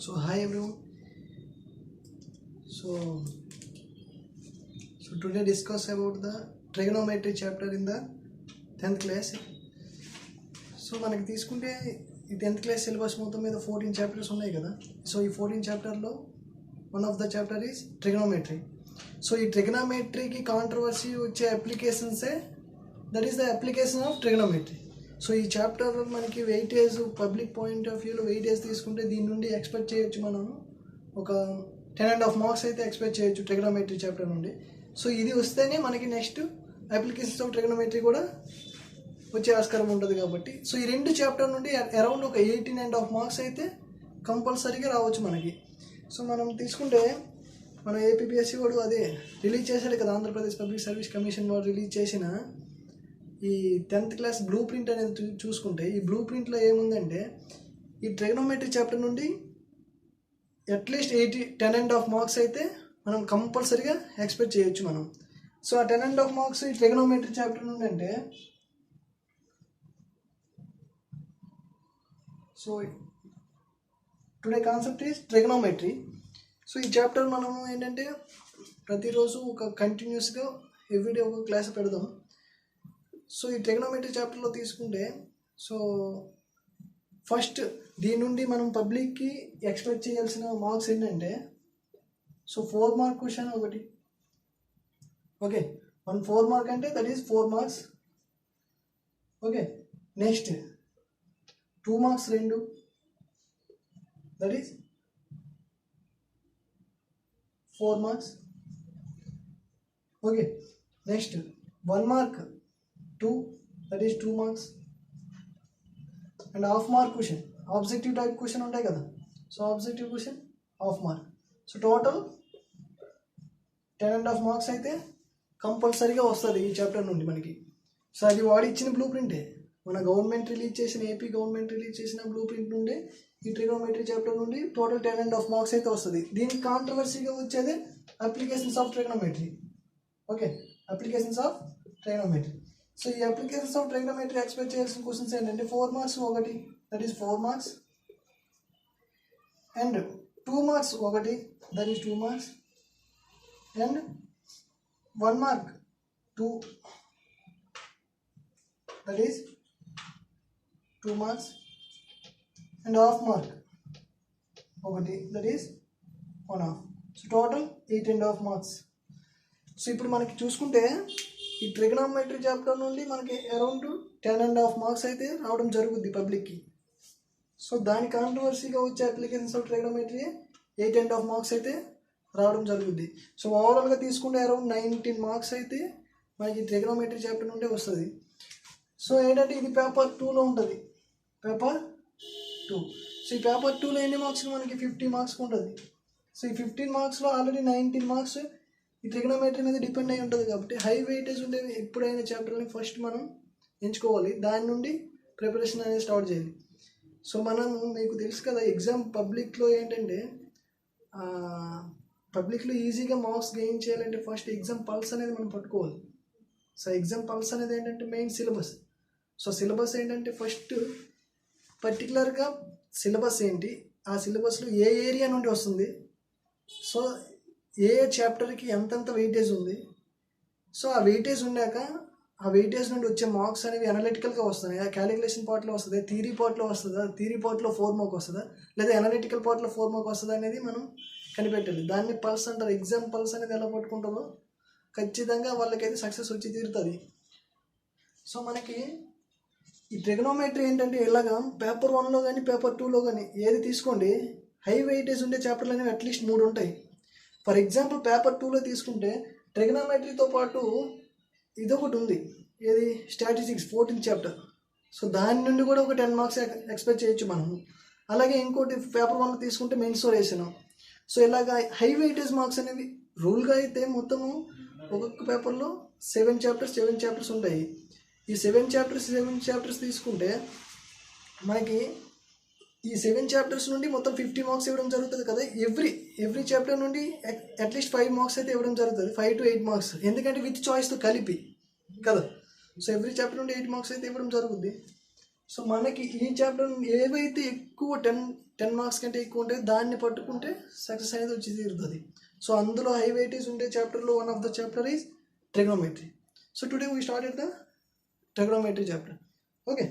So hi everyone. So today discuss about the trigonometry chapter in the 10th class. So మనకి తీసుకుంటే ఈ 10th class syllabus మొత్తం మీద 14 chapters ఉన్నాయి కదా. సో ఈ 14 చాప్టర్లో one of the chapter is trigonometry. So ఈ ట్రిగనోమెట్రీకి కాంట్రవర్సీ వచ్చే అప్లికేషన్సే that is the application of trigonometry. So ఈ చాప్టర్ మనకి వెయిటేజ్ పబ్లిక్ పాయింట్ ఆఫ్ వ్యూలో వెయిటేజ్ తీసుకుంటే దీని నుండి ఎక్స్పెక్ట్ చేయొచ్చు మనం ఒక 10.5 మార్క్స్ అయితే ఎక్స్పెక్ట్ చేయొచ్చు ట్రిగనోమెట్రీ చాప్టర్ నుండి. సో ఇది వస్తేనే మనకి నెక్స్ట్ అప్లికేషన్స్ ఆఫ్ ట్రిగనోమెట్రీ కూడా వచ్చే ఆస్కారం ఉంటుంది కాబట్టి సో ఈ రెండు చాప్టర్ నుండి అరౌండ్ ఒక 18.5 మార్క్స్ అయితే కంపల్సరీగా రావచ్చు మనకి. సో మనం తీసుకుంటే మన ఏపీపీఎస్సీ వాడు అదే రిలీజ్ చేశాడు కదా, ఆంధ్రప్రదేశ్ పబ్లిక్ సర్వీస్ కమిషన్ వాడు రిలీజ్ చేసిన ఈ 10th క్లాస్ బ్లూ ప్రింట్ అనేది చూసుకుంటే ఈ బ్లూ ప్రింట్లో ఏముందంటే ఈ ట్రిగనోమెట్రీ చాప్టర్ నుండి అట్లీస్ట్ 10.5 మార్క్స్ అయితే మనం కంపల్సరీగా ఎక్స్పెక్ట్ చేయొచ్చు మనం. సో ఆ 10.5 మార్క్స్ ఈ ట్రిగనోమెట్రీ చాప్టర్ నుండి అంటే so today concept is trigonometry. So ఈ చాప్టర్ మనము ఏంటంటే ప్రతిరోజు ఒక కంటిన్యూస్గా ఎవ్రీడే ఒక క్లాస్ పెడదాం. సో ఈ ట్రిగనోమెట్రీ చాప్టర్లో తీసుకుంటే సో ఫస్ట్ దీని నుండి మనం పబ్లిక్కి ఎక్స్పెక్ట్ చేయాల్సిన మార్క్స్ ఏంటంటే సో 4 మార్క్ క్వశ్చన్ ఒకటి, ఓకే 4 మార్క్ అంటే that is 4 marks. Okay next 2 marks 2 that is 4 marks. Okay next 1 mark 2 that is 2 marks and half mark question objective type question ఉంటాయి కదా. So objective question half mark. So total 10.5 marks అయితే కంపల్సరీగా వస్తుంది ఈ chapter నుండి మనకి. So అది వాడు ఇచ్చిన బ్లూ ప్రింటే, మన గవర్నమెంట్ రిలీజ్ చేసిన ఏపీ గవర్నమెంట్ రిలీజ్ చేసిన బ్లూ ప్రింట్ నుండి ఈ ట్రిగనోమెట్రీ చాప్టర్ నుండి టోటల్ 10.5 మార్క్స్ అయితే వస్తుంది. దీనికి కాంట్రవర్సీగా వచ్చేది applications of trigonometry. Okay applications of trigonometry. So ఈ అప్లికేషన్స్ ఆఫ్ ట్రిగనోమెట్రీ ఎక్స్పెక్ట్ చేయాల్సిన క్వశ్చన్స్ ఏంటంటే 4 మార్క్స్ ఒకటి that is 4 marks and 2 marks ఒకటి that is 2 marks and 1 mark 2 that is 2 marks and half mark ఒకటి that is 1/2. So total 8.5 marks. So ఇప్పుడు మనకి చూసుకుంటే ఈ ట్రిగనోమెట్రీ చాప్టర్ నుండి మనకి అరౌండ్ 10.5 మార్క్స్ అయితే రావడం జరుగుద్ది పబ్లిక్కి. సో దాని కాంట్రవర్సీగా వచ్చే అప్లికేషన్స్ ఆఫ్ ట్రిగనోమెట్రీ 8.5 మార్క్స్ అయితే రావడం జరుగుద్ది. సో ఓవరాల్గా తీసుకుంటే అరౌండ్ 19 మార్క్స్ అయితే మనకి ట్రిగనోమెట్రీ చాప్టర్ నుండి వస్తుంది. సో ఏంటంటే ఇది పేపర్ 2లో ఉంటుంది, పేపర్ 2. సో ఈ పేపర్ 2లో ఎన్ని మార్క్స్ మనకి 50 మార్క్స్ ఉంటుంది. సో ఈ 15 మార్క్స్లో ఆల్రెడీ 19 మార్క్స్ ఈ ట్రిగనోమెట్రీ మీద డిపెండ్ అయి ఉంటుంది కాబట్టి హై వెయిటేజ్ ఉండేవి ఎప్పుడైనా చాప్టర్ని ఫస్ట్ మనం ఎంచుకోవాలి, దాని నుండి ప్రిపరేషన్ అనేది స్టార్ట్ చేయాలి. సో మనము మీకు తెలుసు కదా ఎగ్జామ్ పబ్లిక్లో ఏంటంటే పబ్లిక్లో ఈజీగా మార్క్స్ గెయిన్ చేయాలంటే ఫస్ట్ ఎగ్జామ్ పల్స్ అనేది మనం పట్టుకోవాలి. సో ఎగ్జామ్ పల్స్ అనేది ఏంటంటే మెయిన్ సిలబస్. సో సిలబస్ ఏంటంటే ఫస్ట్ పర్టికులర్గా సిలబస్ ఏంటి, ఆ సిలబస్లో ఏ ఏరియా నుండి వస్తుంది, సో ఏ చాప్టర్కి ఎంతెంత వెయిటేజ్ ఉంది. సో ఆ వెయిటేజ్ ఉండాక ఆ వెయిటేజ్ నుండి వచ్చే మార్క్స్ అనేవి అనలిటికల్గా వస్తున్నాయి, ఆ క్యాలిక్యులేషన్ పార్ట్లో వస్తుంది, థియరీ పార్ట్లో వస్తుందా, థియరీ పార్ట్లో 4 మార్క్ వస్తుందా, లేదా అనలిటికల్ పార్ట్లో 4 మార్క్ వస్తుందా అనేది మనం కనిపెట్టాలి. దాన్ని పల్స్ అంటారు. ఎగ్జామ్ పల్స్ అనేది ఎలా పట్టుకుంటుందో ఖచ్చితంగా వాళ్ళకైతే సక్సెస్ వచ్చి తీరుతుంది. సో మనకి ఈ ట్రిగనోమెట్రీ ఏంటంటే ఇలాగా పేపర్ 1లో కానీ పేపర్ 2లో కానీ ఏది తీసుకోండి హై వెయిటేజ్ ఉండే చాప్టర్లు అనేవి అట్లీస్ట్ 3 ఉంటాయి. ఫర్ ఎగ్జాంపుల్ పేపర్ 2లో తీసుకుంటే ట్రిగనోమెట్రీతో పాటు ఇదొకటి ఉంది, ఏది స్టాటిస్టిక్స్ 14th చాప్టర్. సో దాని నుండి కూడా ఒక 10 మార్క్స్ ఎక్స్పెక్ట్ చేయొచ్చు మనము. అలాగే ఇంకోటి పేపర్ 1లో తీసుకుంటే మెన్సురేషన్. సో ఇలాగా హై వెయిటేజ్ మార్క్స్ అనేవి రూల్గా అయితే మొత్తము ఒక్కొక్క పేపర్లో 7 చాప్టర్స్ ఉంటాయి. ఈ 7 చాప్టర్స్ తీసుకుంటే మనకి ఈ 7 చాప్టర్స్ నుండి మొత్తం 50 మార్క్స్ ఇవ్వడం జరుగుతుంది కదా. ఎవ్రీ చాప్టర్ నుండి అట్లీస్ట్ 5 మార్క్స్ అయితే ఇవ్వడం జరుగుతుంది, 5 to 8 మార్క్స్, ఎందుకంటే విత్ చాయిస్తో కలిపి కదా. సో ఎవ్రీ చాప్టర్ నుండి 8 మార్క్స్ అయితే ఇవ్వడం జరుగుద్ది. సో మనకి ఈ చాప్టర్ ఏవైతే ఎక్కువ 10 10 మార్క్స్ కంటే ఎక్కువ ఉంటే దాన్ని పట్టుకుంటే సక్సెస్ అనేది వచ్చి తీరుతుంది. సో అందులో హై వెయిటేజ్ ఉండే చాప్టర్లో one of the chapter is trigonometry. So today we started the trigonometry chapter. Okay,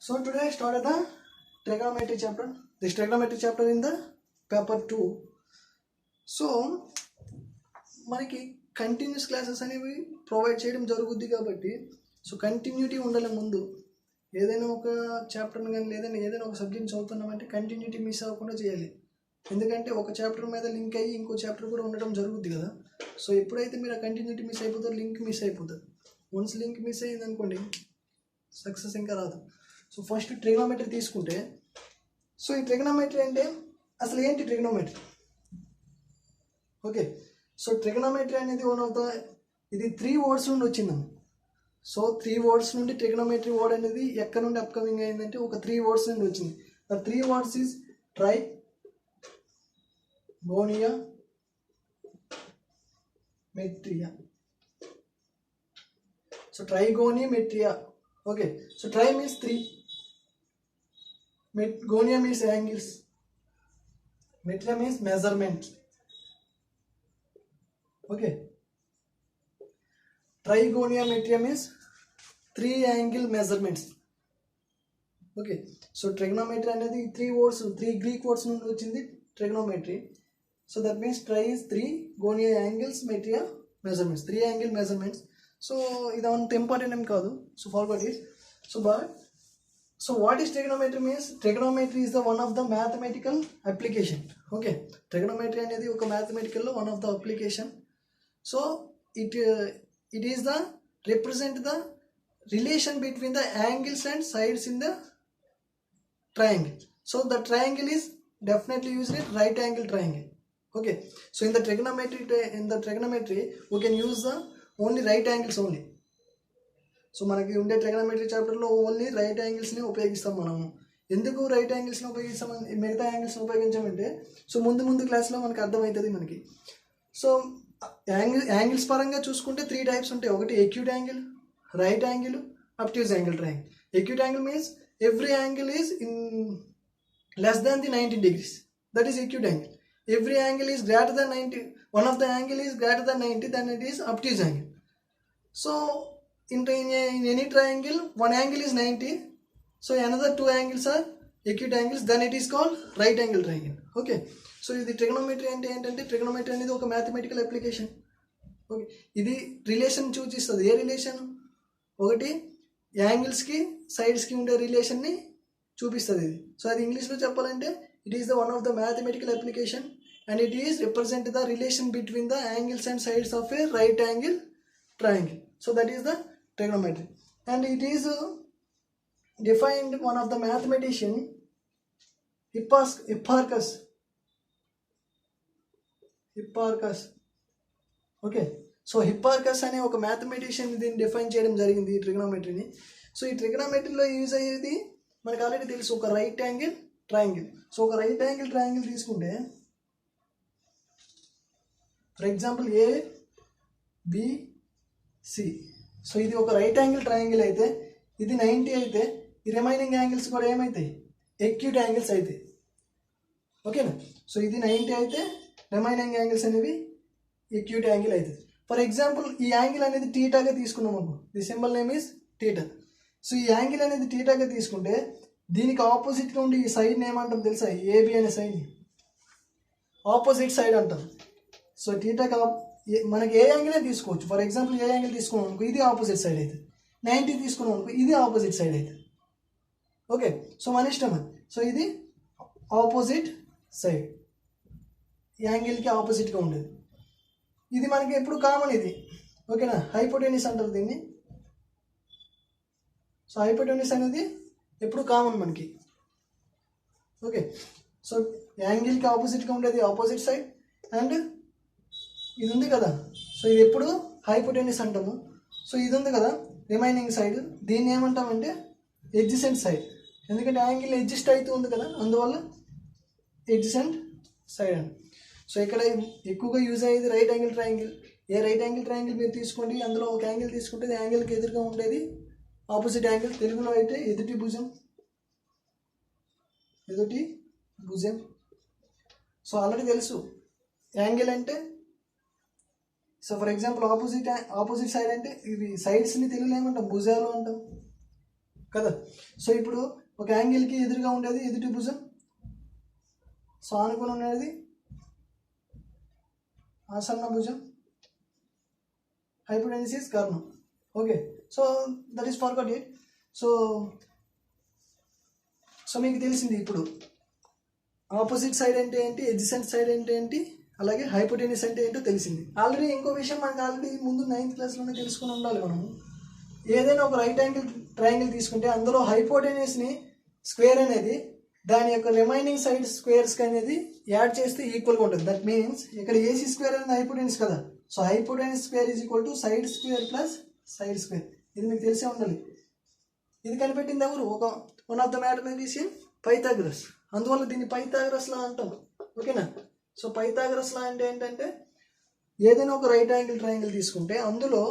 so today I started the trigonometry chapter. This trigonometry chapter in the paper 2. So మనకి continuous classes అనేవి provide చేయడం జరుగుద్ది కాబట్టి so continuity ఉండాలి. ముందు ఏదైనా ఒక చాప్టర్ని కానీ లేదంటే ఏదైనా ఒక సబ్జెక్ట్ చదువుతున్నామంటే కంటిన్యూటీ మిస్ అవ్వకుండా చేయాలి. ఎందుకంటే ఒక చాప్టర్ మీద లింక్ అయ్యి ఇంకో చాప్టర్ కూడా ఉండడం జరుగుద్ది కదా. సో ఎప్పుడైతే మీరు ఆ కంటిన్యూటీ మిస్ అయిపోతారో లింక్ మిస్ అయిపోతుంది. వన్స్ లింక్ మిస్ అయ్యింది అనుకోండి సక్సెస్ ఇంకా రాదు. సో ఫస్ట్ ట్రిగ్నోమెట్రీ తీసుకుంటే, సో ఈ ట్రిగ్నోమెట్రీ అంటే అసలు ఏంటి ట్రిగ్నోమెట్రీ? ఓకే, సో ట్రిగ్నోమెట్రీ అనేది వన్ ఆఫ్ ద, ఇది 3 వర్డ్స్ నుండి వచ్చిందమ్మ. సో 3 వర్డ్స్ నుండి ట్రిగ్నోమెట్రీ వర్డ్ అనేది ఎక్కడ నుండి అప్కమింగ్ అయిందంటే ఒక 3 వర్డ్స్ నుండి వచ్చింది. ద 3 వర్డ్స్ ఈజ్ ట్రైగోనియా మెట్రియా. సో ట్రైగోనిమెట్రియా. Okay, so tri means 3, gonia means angles, metria means measurement. Okay, trigonia metria means 3 angle measurements. Okay, so trigonometry అనేది 3 words, 3 Greek words నుండి వచ్చింది trigonometry. So that means tri is 3, gonia angles, metria measurements, 3 angle measurements. So ఇది అంత important ఏం కాదు. So forgot it. So what is trigonometry means? Trigonometry is the one of the mathematical application. Okay, trigonometry అనేది ఒక mathematical లో one of the application. So it is the represent the relation between the angles and sides in the triangle. So the triangle is definitely used in right angle triangle. Okay, so in the trigonometry we can use the only right angles only. So మనకి ఉండే trigonometry చాప్టర్లో only right యాంగిల్స్ని ఉపయోగిస్తాం మనము. ఎందుకు right యాంగిల్స్ని ఉపయోగిస్తామని మిగతా యాంగిల్స్ని ఉపయోగించామంటే so ముందు క్లాస్లో మనకి అర్థమవుతుంది మనకి. సో యాంగిల్స్ పరంగా చూసుకుంటే 3 టైప్స్ ఉంటాయి. ఒకటి acute angle, right angle, అబ్ట్యూజ్ angle, triangle. Acute angle means every angle is in less than the 90 degrees. That is acute angle. Every angle is greater than 90. One of the angle is greater than 90, then it is obtuse angle. So in any triangle, one angle is 90. So another 2 angles are acute angles. Then it is called right angle triangle. Okay. So the trigonometry and trigonometry అనేది ఒక mathematical application. Okay. ఇది relation చూపిస్తుంది. ఏ relation? ఒకటి యాంగిల్స్కి సైడ్స్కి ఉండే రిలేషన్ని చూపిస్తుంది ఇది. సో అది ఇంగ్లీష్లో చెప్పాలంటే it is the one of the mathematical application and it is represent the relation between the angles and sides of A right angle triangle. So that is the trigonometry and it is defined one of the mathematician Hipparchus. Okay, so Hipparchus అనే ఒక mathematician దీన్ని define చేయడం జరిగింది ఈ ట్రిగనోమెట్రీని. So ఈ ట్రిగనోమెట్రీలో use అయ్యేది మనకు already తెలుసు, ఒక రైట్ యాంగిల్ ట్రయాంగిల్. సో ఒక రైట్ యాంగిల్ ట్రయాంగిల్ తీసుకుంటే ఫర్ ఎగ్జాంపుల్ ABC. సో ఇది ఒక రైట్ యాంగిల్ ట్రయాంగిల్ అయితే ఇది 90 అయితే ఈ రిమైనింగ్ యాంగిల్స్ కూడా ఏమవుతాయి? ఎక్యూట్ యాంగిల్స్ అవుతాయి. ఓకేనా? సో ఇది 90 అయితే రిమైనింగ్ యాంగిల్స్ అనేవి ఎక్యూట్ యాంగిల్ అవుతుంది. ఫర్ ఎగ్జాంపుల్ ఈ యాంగిల్ అనేది టీటాగా తీసుకున్నాం అనుకో, the symbol name is theta. So ఈ యాంగిల్ అనేది టీటాగా తీసుకుంటే దీనికి ఆపోజిట్గా ఉండి ఈ సైడ్ని ఏమంటాం తెలుసా? ఏబి అనే సైడ్ని ఆపోజిట్ సైడ్ అంటాం. సో టీటాగా మనకి ఏ యాంగిల్ తీసుకోవచ్చు. ఫర్ ఎగ్జాంపుల్ ఏ యాంగిల్ తీసుకున్నాం అనుకో ఇది ఆపోజిట్ సైడ్ అవుతుంది. 90 తీసుకున్నాం అనుకో ఇది ఆపోజిట్ సైడ్ అవుతుంది. ఓకే, సో మన ఇష్టం అది. సో ఇది ఆపోజిట్ సైడ్, యాంగిల్కి ఆపోజిట్గా ఉండేది. ఇది మనకి ఎప్పుడు కామన్ ఇది. ఓకేనా? హైపోటెన్యూస్ అంటారు దీన్ని. సో హైపోటెన్యూస్ అనేది ఎప్పుడు కామన్ మనకి. ఓకే, సో యాంగిల్కి ఆపోజిట్గా ఉండేది ఆపోజిట్ సైడ్ అండ్ ఇది ఉంది కదా, సో ఇది ఎప్పుడు హైపోటెన్యూస్ అంటాము. సో ఇది ఉంది కదా రిమైనింగ్ సైడ్, దీన్ని ఏమంటామంటే ఎడ్జసెంట్ సైడ్. ఎందుకంటే యాంగిల్ అడ్జస్ట్ అవుతూ ఉంది కదా, అందువల్ల ఎడ్జసెంట్ సైడ్ అని. సో ఇక్కడ ఎక్కువగా యూజ్ అయ్యేది రైట్ యాంగిల్ ట్రయాంగిల్. ఏ రైట్ యాంగిల్ ట్రయాంగిల్ మీరు తీసుకోండి, అందులో ఒక యాంగిల్ తీసుకుంటే యాంగిల్కి ఎదురుగా ఉండేది ఆపోజిట్ యాంగిల్. తెలుగులో అయితే ఎదుటి భుజం, ఎదుటి భుజం. సో ఆల్రెడీ తెలుసు యాంగిల్ అంటే. So for example opposite side అంటే ఇవి సైడ్స్ని తెలుగులో ఏమంటాం, భుజాలు అంటాం కదా. సో ఇప్పుడు ఒక యాంగిల్కి ఎదురుగా ఉండేది ఎదుటి భుజం, సో ఆనుకుని ఉండేది ఆసన్న భుజం, హైపోటెన్యూస్ ఈజ్ కర్ణం. Okay, so that is forgot it. సో మీకు తెలిసింది ఇప్పుడు ఆపోజిట్ సైడ్ అంటే ఏంటి, ఎడ్జసెంట్ సైడ్ అంటే ఏంటి, అలాగే హైపోటెన్యూస్ అంటే ఏంటో తెలిసింది. ఆల్రెడీ ఇంకో విషయం మనకు ఆల్రెడీ ముందు 9th క్లాస్లోనే తెలుసుకుని ఉండాలి. మనము ఏదైనా ఒక రైట్ యాంగిల్ ట్రయాంగిల్ తీసుకుంటే అందులో హైపోటెన్యూస్ని స్క్వేర్ అనేది దాని యొక్క రిమైనింగ్ సైడ్ స్క్వేర్స్ అనేది యాడ్ చేస్తే ఈక్వల్గా ఉంటుంది. దట్ మీన్స్ ఇక్కడ ఏసీ స్క్వేర్ అనేది హైపోటెన్యూస్ కదా. So hypotenuse square is equal to side square plus side square. ఇది మీకు తెలిసే ఉండాలి. ఇది కనిపెట్టింది ఎవరు, one of the mathematician Pythagoras. అందువల్ల దీన్ని పైథాగరస్ లా అంటాం. ఓకేనా. సో పైథాగరస్ లా అంటే ఏంటంటే ఏదైనా ఒక రైట్ యాంగిల్ ట్రయాంగిల్ తీసుకుంటే అందులో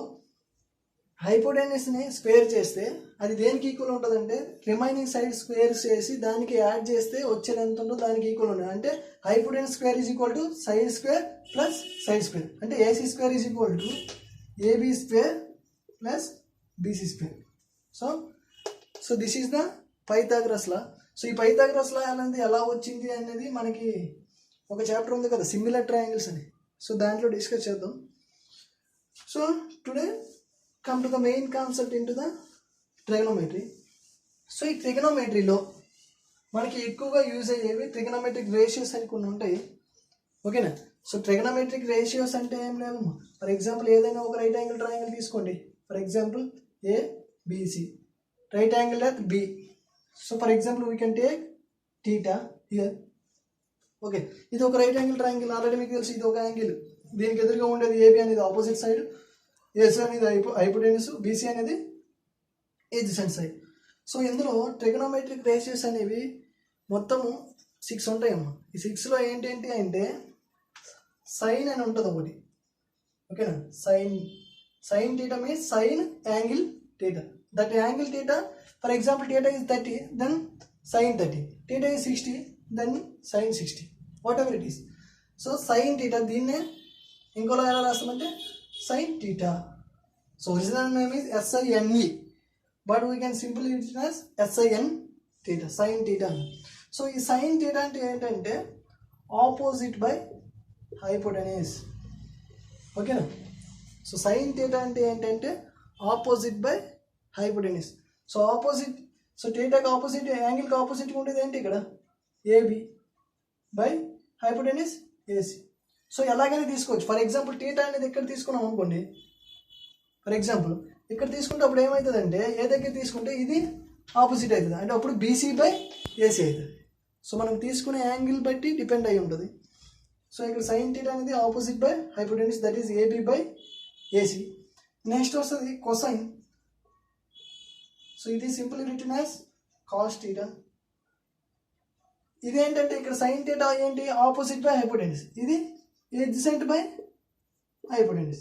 హైపోటెన్యూస్ని స్క్వేర్ చేస్తే అది దేనికి ఈక్వల్ ఉంటుందంటే రిమైనింగ్ సైడ్ స్క్వేర్స్ చేసి దానికి యాడ్ చేస్తే వచ్చేది ఎంత ఉంటుందో దానికి ఈక్వల్ ఉంటుంది. అంటే hypotenuse square is equal to side square plus side square. అంటే AC square is equal to AB square plus BC square. So this is the Pythagoras law. So ఈ పైథాగరస్ లా అనేది ఎలా వచ్చింది అనేది మనకి ఒక చాప్టర్ ఉంది కదా, సిమిలర్ ట్రయాంగిల్స్ అని. సో దాంట్లో డిస్కస్ చేద్దాం. So today come to the main concept into the trigonometry. సో ఈ ట్రిగనోమెట్రీలో మనకి ఎక్కువగా యూజ్ అయ్యేవి ట్రిగనోమెట్రిక్ రేషియోస్ అని కొన్ని ఉంటాయి. ఓకేనా. సో ట్రిగనోమెట్రిక్ రేషియోస్ అంటే ఏం లేదు. ఫర్ ఎగ్జాంపుల్ ఏదైనా ఒక రైట్ యాంగిల్ ట్రయాంగిల్ తీసుకోండి. For example ABC, right angle at B. So for example we can take theta here. Okay, ఇది ఒక రైట్ యాంగిల్ ట్రయాంగిల్. ఆల్రెడీ మీకు తెలుసు ఇది ఒక యాంగిల్. దీనికి ఎదురుగా ఉండేది ఏబి అనేది ఆపోజిట్ సైడ్, ఏసీ అనేది హైపోటెన్యూస్, బీసీ అనేది ఎడ్జసెంట్ సైడ్. సో ఇందులో ట్రిగనోమెట్రిక్ రేషియోస్ అనేవి మొత్తము 6 ఉంటాయమ్మా. ఈ 6లో ఏంటంటే అంటే సైన్ అని ఉంటుంది ఒకటి. ఓకేనా. Sine theta means sine angle theta. That angle theta, for example theta is 30, then sine 30. Theta is 60, then sine 60, whatever it is. So sine theta దీన్నే ఇంకోలా ఎలా రాస్తామంటే sin theta. So original name is SINE, but we can simply write it as SIN theta, sin theta. So ఈ sin theta అంటే ఏంటంటే opposite by hypotenuse. ఓకేనా. So sin theta అంటే ఏంటంటే opposite by hypotenuse. So opposite, so థీటాకి opposite, యాంగిల్కి ఆపోజిట్గా ఉండేది ఏంటి ఇక్కడ AB by hypotenuse AC. So ఎలాగైనా తీసుకోవచ్చు. ఫర్ ఎగ్జాంపుల్ థీటా అనేది ఇక్కడ తీసుకున్నాం అనుకోండి. ఫర్ ఎగ్జాంపుల్ ఇక్కడ తీసుకుంటే అప్పుడు ఏమవుతుందంటే ఏ దగ్గర తీసుకుంటే ఇది ఆపోజిట్ అవుతుంది, అంటే అప్పుడు బీసీ బై ఏసీ అవుతుంది. సో మనం తీసుకునే యాంగిల్ బట్టి డిపెండ్ అయి ఉంటుంది. సో ఇక్కడ సైన్ థీటా అనేది opposite by hypotenuse, that is AB by AC. Next వస్తుంది కొసైన్. సో ఇది simple return as cos theta. ఇదేంటంటే ఇక్కడ సైన్ థీటా ఏంటి ఆపోజిట్ బై హైపోటెన్యూస్, ఇది adjacent by hypotenuse.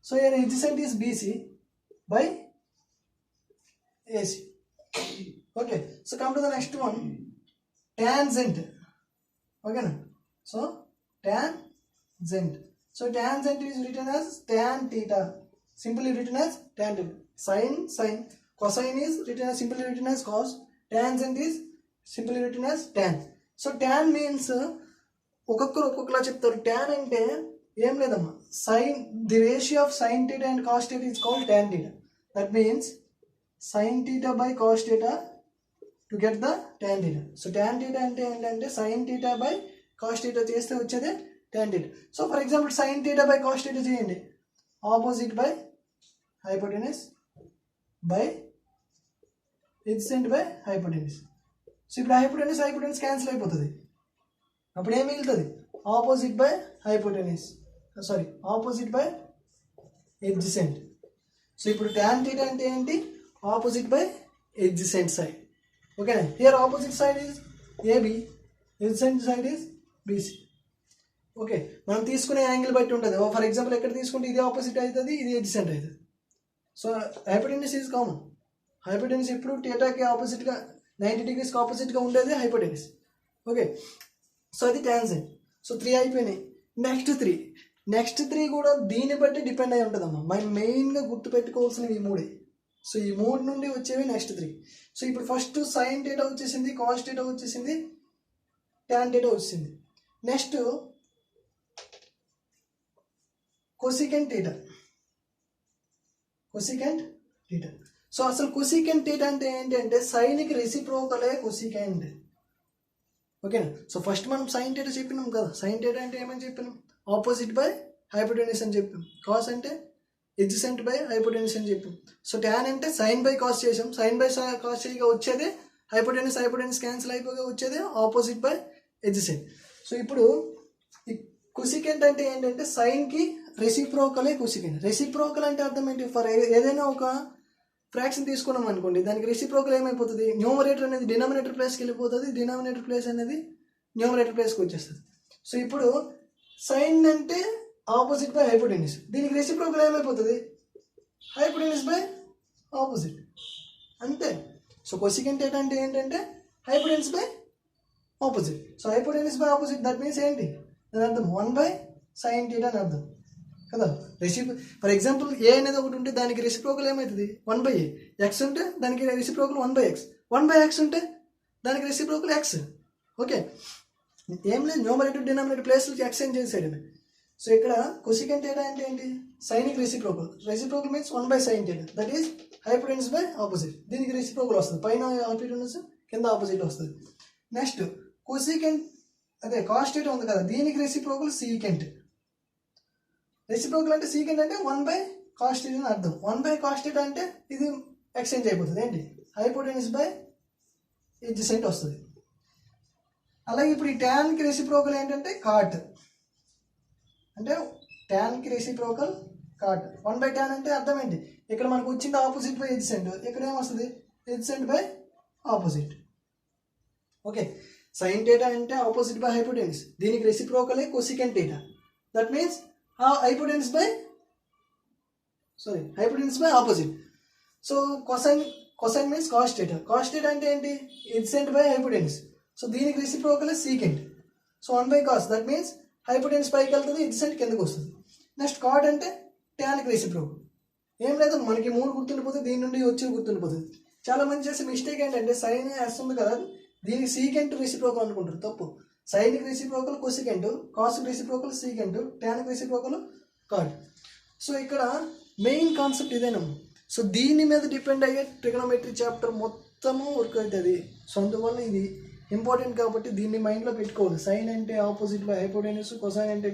So here adjacent is BC by AC. Okay, so come to the next one, tangent. Okay, so tangent. So tangent is written as tan theta, simply written as tan theta. Sin, cosine is written as simply written as cos. Tangent is simply written as tan. So tan means ఒక్కొక్కలా చెప్తారు. Tan అంటే ఏం లేదమ్మా, sine, the ratio of sine theta and cos theta is called tan theta. That means sine theta by cos theta to get the tan theta. So tan theta అంటే ఏంటంటే sine theta by cos theta చేస్తే వచ్చేదే tan theta. So for example sine theta by cos theta చేయండి, opposite by hypotenuse by adjacent by hypotenuse. So ఇప్పుడు hypotenuse cancel అయిపోతుంది. అప్పుడు ఏం మిగులుతుంది opposite by hypotenuse, sorry opposite by adjacent. So ఇప్పుడు tan theta అంటే ఏంటి ఆపోజిట్ బై ఎడ్జసెంట్ సైడ్. ఓకేనా. Here opposite side is AB, adjacent side is BC. Okay, మనం తీసుకునే యాంగిల్ బట్టి ఉంటుంది. ఫర్ ఎగ్జాంపుల్ ఎక్కడ తీసుకుంటే ఇది ఆపోజిట్ అవుతుంది, ఇది ఎడ్జసెంట్ అవుతుంది. So hypotenuse is common. Hypotenuse ఇప్పుడు థీటాకి ఆపోజిట్గా 90 degreesకి ఆపోజిట్గా ఉండేది హైపోటెన్యూస్. ఓకే, సో అది ట్యాన్జెంట్. సో 3 అయిపోయినాయి. నెక్స్ట్ త్రీ కూడా దీన్ని బట్టి డిపెండ్ అయి ఉంటుందమ్మా. మనం మెయిన్గా గుర్తుపెట్టుకోవాల్సినవి ఈ మూడే. సో ఈ మూడు నుండి వచ్చేవి నెక్స్ట్ 3. సో ఇప్పుడు ఫస్ట్ సైన్ థీటా వచ్చేసింది, కాస్ థీటా వచ్చేసింది, ట్యాన్ థీటా వచ్చింది. Next cosecant theta. సో అసలు కొసికెంట్ థీటా అంటే ఏంటంటే సైన్కి రెసిప్రోకలే కొసికెంట్. ఓకేనా. సో ఫస్ట్ మనం సైన్ థీటా చెప్పినాం కదా. సైన్ థీటా అంటే ఏమని చెప్పినాం? ఆపోజిట్ బై హైపోటెన్యూస్ అని చెప్పాం. కాస్ అంటే ఎడ్జసెంట్ బై హైపోటెన్యూస్ అని చెప్పాం. సో ట్యాన్ అంటే సైన్ బై కాస్ చేసాం. సైన్ బై కాస్ చేయగా వచ్చేదే హైపోటెన్యూస్ క్యాన్సిల్ అయిపోగా వచ్చేదే ఆపోజిట్ బై ఎడ్జసెంట్. సో ఇప్పుడు ఈ కొసికెంట్ అంటే ఏంటంటే సైన్కి రెసిప్రోకలే కొసికెంట్. రెసిప్రోకల్ అంటే అర్థం ఏంటి? ఫర్ ఏదైనా ఒక ఫ్రాక్షన్ తీసుకున్నాం అనుకోండి, దానికి రెసిప్రోకల్ ఏమైపోతుంది? న్యూమరేటర్ అనేది డినామినేటర్ ప్లేస్కి వెళ్ళిపోతుంది, డినామినేటర్ ప్లేస్ అనేది న్యూమరేటర్ ప్లేస్కి వచ్చేస్తుంది. సో ఇప్పుడు సైన్ అంటే ఆపోజిట్ బై హైపోటెన్యూస్, దీనికి రెసిప్రోకల్ ఏమైపోతుంది? హైపోటెన్యూస్ బై ఆపోజిట్, అంతే. సో కొసికెంట్ అంటే ఏంటంటే hypotenuse by opposite. So hypotenuse by opposite that means ఏంటి? దాని అర్థం 1/sin θ అని అర్థం కదా. ఫర్ ఎగ్జాంపుల్ ఏ అనేది ఒకటి ఉంటే దానికి రెసిప్రోకల్ ఏమవుతుంది? 1/a. ఎక్స్ ఉంటే దానికి రెసిప్రోకల్ 1/x. 1/x ఉంటే దానికి రెసిప్రోకల్ ఎక్స్. ఓకే, ఏం లేదు, న్యూమరేటర్ డినామినేటర్ ప్లేస్లకి ఎక్స్చేంజ్ చేసాడు. సో ఇక్కడ కొసికెంట్ థీటా అంటే ఏంటి? సైన్కి reciprocal means 1/sin θ, that is hypotenuse by opposite. దీనికి రెసిప్రోకల్ వస్తుంది, పైన హైపోటెన్యూస్ కింద ఆపోజిట్ వస్తుంది. నెక్స్ట్ కొసికెంట్ అదే కాస్ థీటా ఉంది కదా, దీనికి రెసిప్రోకల్ సీకెంట్. రెసిప్రోకల్ అంటే సీకెంట్ అంటే 1/cos θ అని అర్థం. 1/cos θ అంటే ఇది ఎక్స్చేంజ్ అయిపోతుంది ఏంటి? హైపోటెన్యూస్ బై ఎడ్జసెంట్ వస్తుంది. అలాగే ఇప్పుడు ఈ ట్యాన్కి రెసిప్రోకల్ ఏంటంటే కాట్. అంటే ట్యాన్కి రెసిప్రోకల్ కాట్. 1/tan అంటే అర్థం ఏంటి? ఇక్కడ మనకు వచ్చింది ఆపోజిట్ బై ఎడ్జసెంట్, ఇక్కడ ఏమొస్తుంది? Adjacent by opposite. Okay, sine theta అంటే ఆపోజిట్ బై హైపోటెన్యూస్, దీనికి రెసిప్రోకలే cosecant theta. That means hypotenuse by opposite. So cosine means cos theta. Cos theta అంటే ఏంటి? Adjacent by hypotenuse. సో దీనికి రెసిప్రోకలే secant. So 1/cos that means hypotenuse పైకి వెళ్తుంది, adjacent కిందకి వస్తుంది. నెక్స్ట్ కాట్ అంటే ట్యాన్కి రెసిప్రోకల్. ఏం లేదు, మనకి 3 గుర్తుండిపోతుంది, దీని నుండి వచ్చి గుర్తుండిపోతుంది. చాలా మంది చేసే మిస్టేక్ ఏంటంటే సైన్ వస్తుంది కదా, దీనికి సీకెంట్ రెసిప్రోకల్ అనుకుంటారు, తప్పు. సైన్కి రెసిప్రోకల్ కొసికెంట్, కాస్కి రెసిప్రోకల్ సీకెంట్, ట్యాన్కి రెసిప్రోకల్ కాట్. సో ఇక్కడ మెయిన్ కాన్సెప్ట్ ఇదేనా. సో దీని మీద డిపెండ్ అయ్యే ట్రిగనోమెట్రీ చాప్టర్ మొత్తము వర్క్ అవుతుంది. సో అందువల్ల ఇది ఇంపార్టెంట్ కాబట్టి దీన్ని మైండ్లో పెట్టుకోవాలి. సైన్ అంటే ఆపోజిట్ బై హైపోటెన్యూస్, కొసైన్ అంటే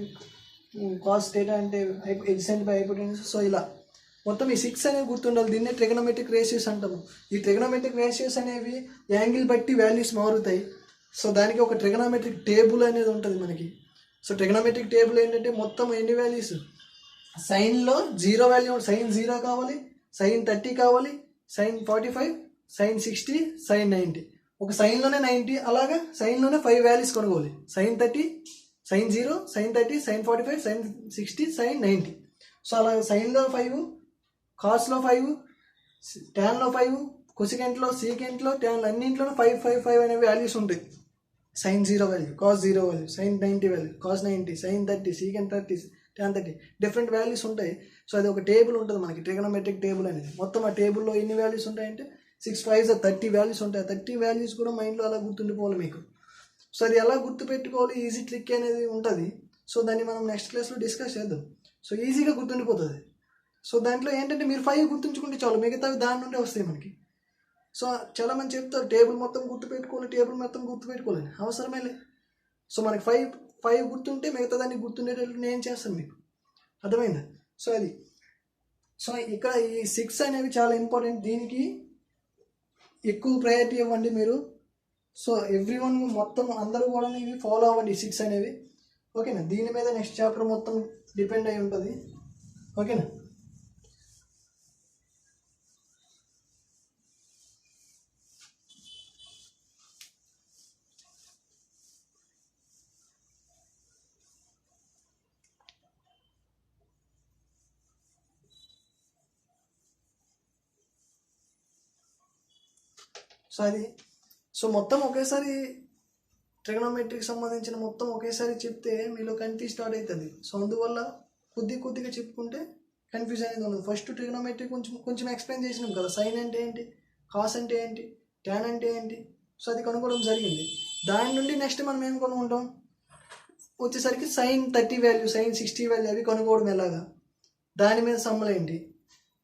కాస్ థీటా అంటే ఎడ్జసెంట్ బై హైపోటెన్యూస్. సో ఇలా మొత్తం ఈ 6 అనేవి గుర్తుండాలి. దీన్నే ట్రిగనోమెట్రిక్ రేషియోస్ అంటాము. ఈ ట్రిగనోమెట్రిక్ రేషియోస్ అనేవి యాంగిల్ బట్టి వాల్యూస్ మారుతాయి. సో దానికి ఒక ట్రిగనోమెట్రిక్ టేబుల్ అనేది ఉంటుంది మనకి. సో ట్రిగనోమెట్రిక్ టేబుల్ ఏంటంటే మొత్తం ఎన్ని వాల్యూస్? సైన్లో 0 వాల్యూ, సైన్ 0 కావాలి, సైన్ 30 కావాలి, సైన్ 45, సైన్ 60, సైన్ 90. ఒక సైన్లోనే 90, అలాగా సైన్లోనే 5 వాల్యూస్ కొనుగోవాలి. Sine 30, sine 0, sine 30, sine 45, sine 60, sine 90. So అలా సైన్లో 5, కాస్లో 5, ట్యాన్లో 5, కొసికెంట్లో, సీకెంట్లో, ట్యాన్ అన్నింటిలోనూ 5, 5, 5 అనే వాల్యూస్ ఉంటాయి. Sine 0 value, cos 0 value, sine 90 value, cos 90, sine 30, secant 30, tan 30, different values ఉంటాయి. సో అది ఒక టేబుల్ ఉంటుంది మనకి, ట్రిగనోమెట్రిక్ టేబుల్ అనేది. మొత్తం ఆ టేబుల్లో ఎన్ని వాల్యూస్ ఉంటాయంటే 6 5 30 వాల్యూస్ ఉంటాయి. 30 వాల్యూస్ కూడా మైండ్లో అలా గుర్తుండిపోవాలి మీకు. సో అది ఎలా గుర్తుపెట్టుకోవాలి, ఈజీ ట్రిక్ అనేది ఉంటుంది. సో దాన్ని మనం నెక్స్ట్ క్లాస్లో డిస్కస్ చేద్దాం. సో ఈజీగా గుర్తుండిపోతుంది. సో దాంట్లో ఏంటంటే మీరు 5 గుర్తుంచుకుంటే చాలు, మిగతావి దాని నుండే వస్తాయి మనకి. సో చాలామంది చెప్తారు టేబుల్ మొత్తం గుర్తుపెట్టుకోవాలని, అవసరమే లేదు. సో మనకి 5 గుర్తుంటే మిగతా దాన్ని గుర్తుండేటట్లు నేను చేస్తాను మీకు, అర్థమైందా? సో అది. సో ఇక్కడ ఈ 6 అనేవి చాలా ఇంపార్టెంట్, దీనికి ఎక్కువ ప్రయారిటీ ఇవ్వండి మీరు. సో ఎవ్రీవన్ మొత్తం అందరూ కూడా ఇవి ఫాలో అవ్వండి 6 అనేవి, ఓకేనా? దీని మీద నెక్స్ట్ చాప్టర్ మొత్తం డిపెండ్ అయి ఉంటుంది, ఓకేనా? సో మొత్తం ఒకేసారి ట్రిగనోమెట్రీకి సంబంధించిన మొత్తం ఒకేసారి చెప్తే మీలో కన్ఫ్యూజ్ స్టార్ట్ అవుతుంది. సో అందువల్ల కొద్దిగా చెప్పుకుంటే కన్ఫ్యూజ్ అనేది ఉండదు. ఫస్ట్ ట్రిగనోమెట్రీ కొంచెం ఎక్స్ప్లెయిన్ చేసినాం కదా, సైన్ అంటే ఏంటి, కాస్ అంటే ఏంటి, ట్యాన్ అంటే ఏంటి, సో అది కనుక్కోవడం జరిగింది. దాని నుండి నెక్స్ట్ మనం ఏం కనుక్కుంటాం వచ్చేసరికి సైన్ 30 వాల్యూ, సైన్ 60 వాల్యూ అవి కనుక్కోవడం ఎలాగా, దాని మీద సమ్మలు ఏంటి.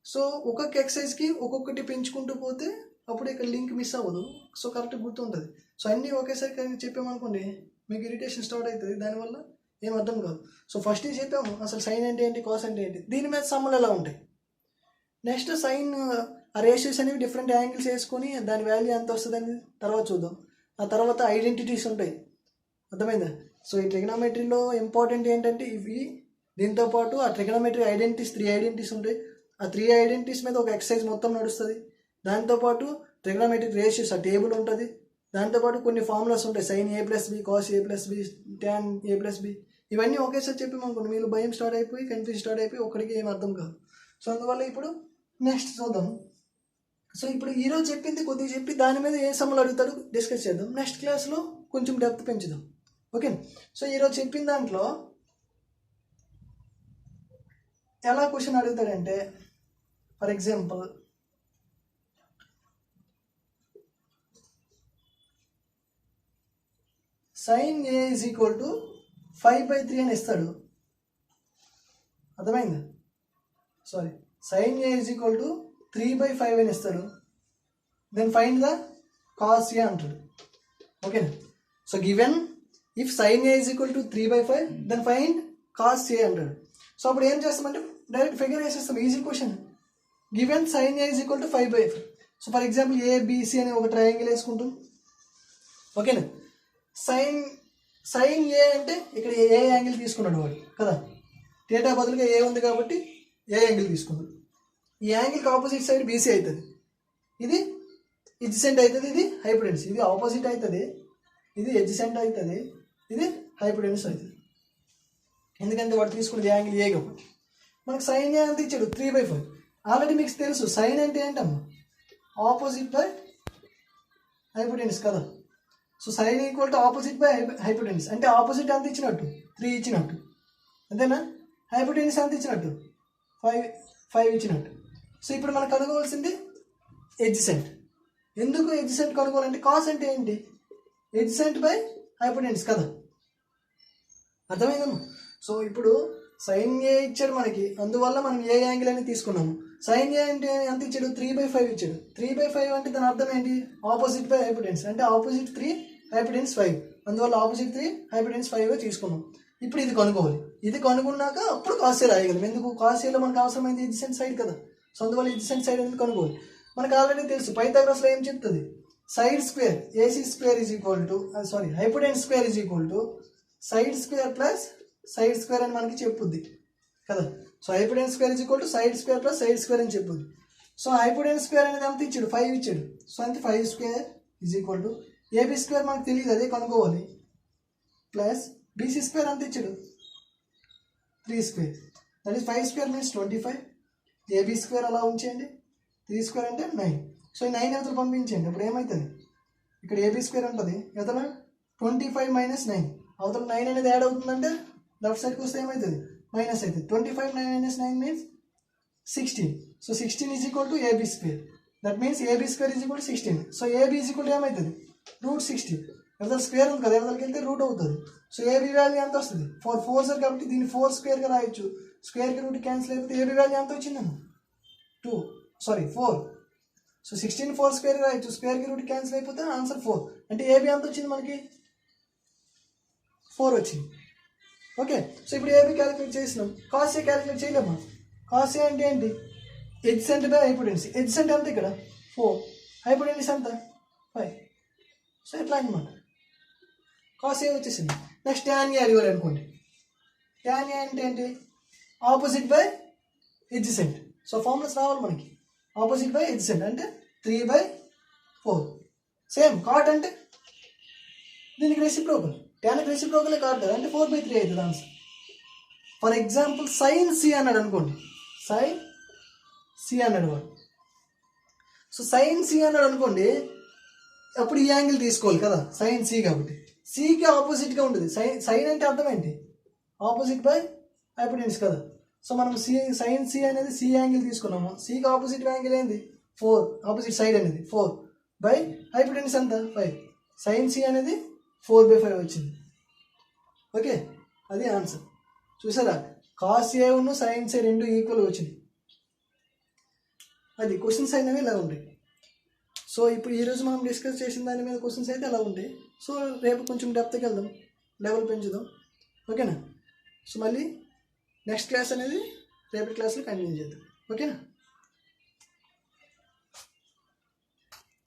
సో ఒక్కొక్క ఎక్సైజ్కి ఒక్కొక్కటి పెంచుకుంటూ పోతే అప్పుడు ఇక్కడ లింక్ మిస్ అవ్వదు, సో కరెక్ట్ గుర్తుంటుంది. సో అన్నీ ఒకేసారి చెప్పామనుకోండి మీకు ఇరిటేషన్ స్టార్ట్ అవుతుంది, దానివల్ల ఏం అర్థం కాదు. సో ఫస్ట్ చెప్పాము అసలు సైన్ అంటే ఏంటి, కాస్ అంటే ఏంటి, దీని మీద సమ్మలు ఎలా ఉంటాయి. నెక్స్ట్ సైన్ ఆ రేషియోస్ అనేవి డిఫరెంట్ యాంగిల్స్ వేసుకొని దాని వాల్యూ ఎంత వస్తుందని తర్వాత చూద్దాం. ఆ తర్వాత ఐడెంటిటీస్ ఉంటాయి, అర్థమైందా. సో ఈ ట్రిగనోమెట్రీలో ఇంపార్టెంట్ ఏంటంటే ఇవి, దీంతోపాటు ఆ ట్రిగనోమెట్రీ ఐడెంటిటీస్ 3 ఐడెంటిటీస్ ఉంటాయి. ఆ 3 ఐడెంటిటీస్ మీద ఒక ఎక్సర్సైజ్ మొత్తం నడుస్తుంది. దాంతోపాటు ట్రిగనోమెట్రిక్ రేషియోస్ ఆ టేబుల్ ఉంటుంది. దాంతోపాటు కొన్ని ఫార్ములాస్ ఉంటాయి, sign A+B, cos A+B, tan A+B, ఇవన్నీ ఒకేసారి చెప్పామనుకోండి మీరు భయం స్టార్ట్ అయిపోయి కన్ఫ్యూజ్ స్టార్ట్ అయిపోయి ఒక్కడికి ఏం అర్థం కాదు. సో అందువల్ల ఇప్పుడు నెక్స్ట్ చూద్దాం. సో ఇప్పుడు ఈరోజు చెప్పింది కొద్దిగా చెప్పి దాని మీద ఏ సమ్మలు అడుగుతాడు డిస్కస్ చేద్దాం. నెక్స్ట్ క్లాస్లో కొంచెం డెప్త్ పెంచుదాం, ఓకే. సో ఈరోజు చెప్పిన దాంట్లో ఎలా క్వశ్చన్ అడుగుతాడంటే, for example sin A is equal to 5/3 అని ఇస్తాడు, అర్థమైందా. Sorry, sin A is equal to 3/5 అని ఇస్తాడు. Then find the cos A అంటాడు, ఓకేనా. So given if sin A is equal to 3/5 then find cos A అంటాడు. So అప్పుడు ఏం చేస్తామంటే డైరెక్ట్ ఫిగర్ వేసేస్తాం, easy question. Given sin A is equal to 5/5. So for example ABC అనే ఒక triangle వేసుకుంటాం, ఓకేనా. సైన్ ఏ అంటే ఇక్కడ ఏ యాంగిల్ తీసుకున్నాడు వాడు కదా, థీటా బదులుగా ఏ ఉంది కాబట్టి ఏ యాంగిల్ తీసుకున్నాడు. ఈ యాంగిల్కి ఆపోజిట్ సైడ్ బీసీ అవుతుంది, ఇది ఎడ్జసెంట్ అవుతుంది, ఇది హైపోటెన్యూస్, ఇది ఆపోజిట్ అవుతుంది, ఇది ఎడ్జసెంట్ అవుతుంది, ఇది హైపోటెన్యూస్ అవుతుంది. ఎందుకంటే వాడు తీసుకున్నది యాంగిల్ ఏ కాబట్టి. మనకు సైన్ ఏ అంత ఇచ్చాడు 3/5. ఆల్రెడీ మీకు తెలుసు సైన్ అంటే ఏంటమ్మా, ఆపోజిట్ బై హైపోటెన్యూస్ కదా. So sine equal to opposite by hypotenuse, అంటే ఆపోజిట్ అంత ఇచ్చినట్టు 3 ఇచ్చినట్టు, అంతేనా. హైపోటెన్యూస్ అంత ఇచ్చినట్టు 5 ఇచ్చినట్టు. సో ఇప్పుడు మనకు కనుగోవాల్సింది ఎడ్జసెంట్. ఎందుకు ఎడ్జసెంట్ కనుగోవాలంటే కాస్ అంటే ఏంటి, ఎడ్జసెంట్ బై హైపోటెన్యూస్ కదా, అర్థమైందమ్మా. సో ఇప్పుడు సైన్ ఏ ఇచ్చాడు మనకి, అందువల్ల మనం ఏ యాంగిల్ అని తీసుకున్నాము. సైన్ ఏ అంటే ఎంత ఇచ్చాడు, 3/5 ఇచ్చాడు. 3/5 అంటే దాని అర్థం ఏంటి, ఆపోజిట్ బై హైపోటెన్యూస్, అంటే ఆపోజిట్ 3 హైపోటెన్యూస్ 5, అందువల్ల ఆపోజిట్ 3 హైపోటెన్యూస్ 5 తీసుకున్నాం. ఇప్పుడు ఇది కనుక్కోవాలి, ఇది కనుక్కున్నాక అప్పుడు కాస్ ఏ రాయగలం. ఎందుకు, కాస్ ఏలో మనకు అవసరమైంది ఎడ్జసెంట్ సైడ్ కదా. సో అందువల్ల ఎడ్జసెంట్ సైడ్ అనేది కనుక్కోవాలి. మనకు ఆల్రెడీ తెలుసు పైథాగరస్లో ఏం చెప్తుంది, side square AC square is equal to hypotenuse square is equal to side square plus side square అని మనకి చెప్పుద్ది కదా. So hypotenuse square is equal to side square plus side square అని చెప్పుద్ది. సో హైపోటెన్యూస్ స్క్వేర్ అనేది ఎంత ఇచ్చాడు, 5 ఇచ్చాడు. So అంతే 5 square is equal to AB square మనకు తెలియదు, అదే కనుక్కోవాలి, ప్లస్ BC స్క్వేర్ అంత ఇచ్చాడు 3 square, that is 5 square means 25. AB square అలా ఉంచేయండి, 3 స్క్వేర్ అంటే 9. సో ఈ 9 అవతల పంపించండి, అప్పుడు ఏమవుతుంది, ఇక్కడ AB స్క్వేర్ ఉంటుంది, అవతల 25 మైనస్ 9, అవతల 9 అనేది యాడ్ అవుతుందంటే లెఫ్ట్ సైడ్కి వస్తే ఏమవుతుంది, మైనస్ అవుతుంది. 25 minus 9 means 16. So 16 is equal to AB square, that means AB square is equal to 16. So AB is equal to ఏమవుతుంది, √60. ఎవరి స్క్వేర్ ఉంది కదా, ఎవరికి వెళ్తే రూట్ అవుతుంది. సో AB వాల్యూ ఎంత వస్తుంది, 4 సార్ కాబట్టి దీన్ని 4 స్క్వేర్గా రాయొచ్చు. స్క్వేర్కి రూట్ క్యాన్సిల్ అయిపోతే AB వాల్యూ ఎంత వచ్చిందన్న 4. సో 16 4 స్క్వేర్ రాయొచ్చు, స్క్వేర్కి రూట్ క్యాన్సిల్ అయిపోతే ఆన్సర్ 4. అంటే AB ఎంత వచ్చింది మనకి, 4 వచ్చింది, ఓకే. సో ఇప్పుడు AB క్యాలిక్యులేట్ చేసినాం, కాస్ ఏ క్యాలిక్యులేట్ చేయలేమా. కాస్ ఏ అంటే ఏంటి, ఎడ్జసెంట్ బై హైపోటెన్యూస్. ఎడ్జసెంట్ ఎంత ఇక్కడ 4, హైపోటెన్యూస్ ఎంత 5. సో ఎట్లా అనమాట, కాస్ ఏ వచ్చేసింది. నెక్స్ట్ ట్యాన్ ఏ అడిగారు అనుకోండి, ట్యాన్ ఏ అంటే ఏంటి, opposite by adjacent. So formulas రావాలి మనకి, ఆపోజిట్ బై ఎడ్జసెంట్ అంటే 3/4. సేమ్ కాట్ అంటే దీనికి రెసిప్రోకల్, ట్యాన్కి రెసిప్రోకలే కాట్ కదా, అంటే 4/3 అవుతుంది answer. For example sine C అన్నాడు అనుకోండి, సైన్ C అన్నాడు వాడు. సో సైన్ C అన్నాడు అనుకోండి, అప్పుడు ఈ యాంగిల్ తీసుకోవాలి కదా, సైన్ సి కాబట్టి. సికి ఆపోజిట్గా ఉంటుంది. సైన్ అంటే అర్థం ఏంటి? ఆపోజిట్ బై హైపోటెన్యూస్ కదా. సో మనం సైన్ సి అనేది సి యాంగిల్ తీసుకున్నాము. సికి ఆపోజిట్ యాంగిల్ ఏంది? 4. ఆపోజిట్ సైడ్ అనేది 4 బై హైపోటెన్యూస్ ఎంత? 5. సైన్ సి అనేది 4/5 వచ్చింది. ఓకే, అది ఆన్సర్. చూసారా, కాస్ ఏ ఉన్న సైన్ సి రెండు ఈక్వల్ వచ్చింది. అది క్వశ్చన్స్ అయినవి ఇలా ఉంటాయి. సో ఇప్పుడు ఈరోజు మనం డిస్కస్ చేసిన దాని మీద క్వశ్చన్స్ అయితే అలా ఉంటాయి. సో రేపు కొంచెం డెప్త్కి వెళ్దాం, లెవెల్ పెంచుదాం. ఓకేనా? సో మళ్ళీ నెక్స్ట్ క్లాస్ అనేది రేపటి క్లాస్లో కంటిన్యూ చేద్దాం. ఓకేనా?